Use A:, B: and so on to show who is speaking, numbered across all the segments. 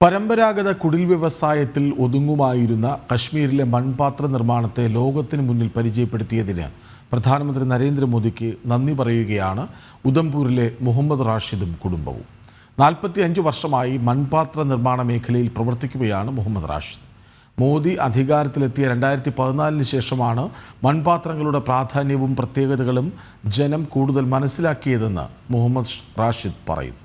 A: പരമ്പരാഗത കുടിൽ വ്യവസായത്തിൽ ഒതുങ്ങുമായിരുന്ന കശ്മീരിലെ മൺപാത്ര നിർമ്മാണത്തെ ലോകത്തിന് മുന്നിൽ പരിചയപ്പെടുത്തിയതിന് പ്രധാനമന്ത്രി നരേന്ദ്രമോദിക്ക് നന്ദി പറയുകയാണ് ഉധംപൂരിലെ മുഹമ്മദ് റാഷിദും കുടുംബവും. 45 വർഷമായി മൺപാത്ര നിർമ്മാണ മേഖലയിൽ പ്രവർത്തിക്കുകയാണ് മുഹമ്മദ് റാഷിദ്. മോദി അധികാരത്തിലെത്തിയ 2014 ശേഷമാണ് മൺപാത്രങ്ങളുടെ പ്രാധാന്യവും പ്രത്യേകതകളും ജനം കൂടുതൽ മനസ്സിലാക്കിയതെന്ന് മുഹമ്മദ് റാഷിദ് പറയുന്നു.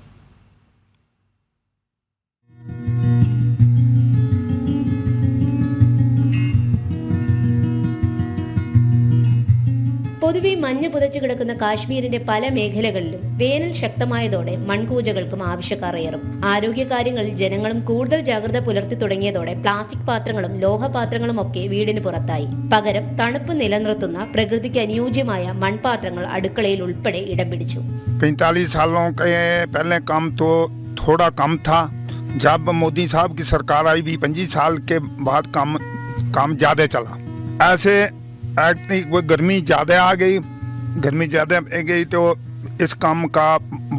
B: പൊതുവെ മഞ്ഞ് പുതച്ചു കിടക്കുന്ന കാശ്മീരിന്റെ പല മേഖലകളിലും വേനൽ ശക്തമായതോടെ മൺകൂജകൾക്കും ആവശ്യക്കാർ ഏറും. ആരോഗ്യകാര്യങ്ങളിൽ ജനങ്ങളും കൂടുതൽ ജാഗ്രത പുലർത്തി തുടങ്ങിയതോടെ പ്ലാസ്റ്റിക് പാത്രങ്ങളും ലോഹപാത്രങ്ങളും ഒക്കെ വീടിന് പുറത്തായി. പകരം തണുപ്പ് നിലനിർത്തുന്ന പ്രകൃതിക്ക് അനുയോജ്യമായ മൺപാത്രങ്ങൾ അടുക്കളയിൽ ഉൾപ്പെടെ ഇടം പിടിച്ചു.
C: 45 सालों के पहले काम तो थोड़ा कम था. जब मोदी साहब की सरकार आई भी 25 साल के बाद काम ज्यादा चला. ऐसे गर्मी ज़्यादा आ गई तो इस काम का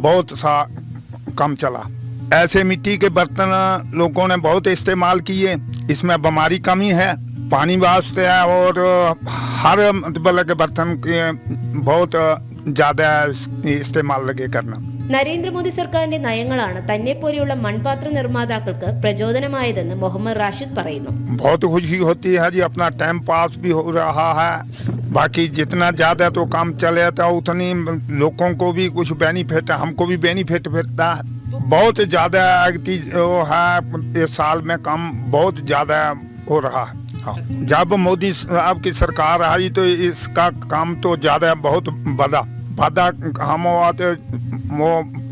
C: बहुत सा काम चला. ऐसे मिट्टी के बर्तन लोगों ने बहुत इस्तेमाल किए. इसमें बीमारी कमी है, पानी वास्ते है और हर मतलब के बर्तन के बहुत ज़्यादा इस्तेमाल लगे करना.
B: നരേന്ദ്രമോദി സർക്കാരിന്റെ നയങ്ങളാണ് തന്നെ പോലെയുള്ള മൺപാത്ര നിർമ്മാതാക്കൾക്ക് പ്രചോദനമായതെന്ന് മുഹമ്മദ് റാഷിദ് പറയുന്നു.
C: बहुत खुशी होती है जी, अपना टाइम पास भी हो रहा है. बाकी जितना ज्यादा तो काम चले तो उतनी लोगों को भी कुछ बेनिफिट, हमको भी बेनिफिट मिलता है. बहुत ज्यादा है, इस साल में काम बहुत ज्यादा हो रहा है. जब मोदी साहब की सरकार आई तो इसका काम तो ज्यादा बहुत बढ़ा.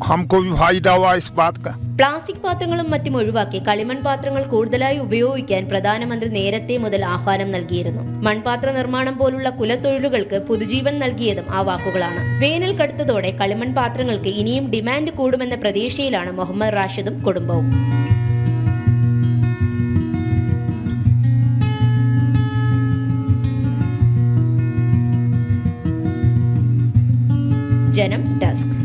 C: हमको भी फायदा हुआ इस बात का.
B: പ്ലാസ്റ്റിക് പാത്രങ്ങളും മറ്റും ഒഴിവാക്കി കളിമൺ പാത്രങ്ങൾ കൂടുതലായി ഉപയോഗിക്കാൻ പ്രധാനമന്ത്രി നേരത്തെ മുതൽ ആഹ്വാനം നൽകിയിരുന്നു. മൺപാത്ര നിർമ്മാണം പോലുള്ള കുലത്തൊഴിലുകൾക്ക് പുതുജീവൻ നൽകിയതും ആ വാക്കുകളാണ്. വേനൽ കടുത്തതോടെ കളിമൺ പാത്രങ്ങൾക്ക് ഇനിയും ഡിമാൻഡ് കൂടുമെന്ന പ്രതീക്ഷയിലാണ് മുഹമ്മദ് റാഷിദും കുടുംബവും. ജനം ഡെസ്ക്.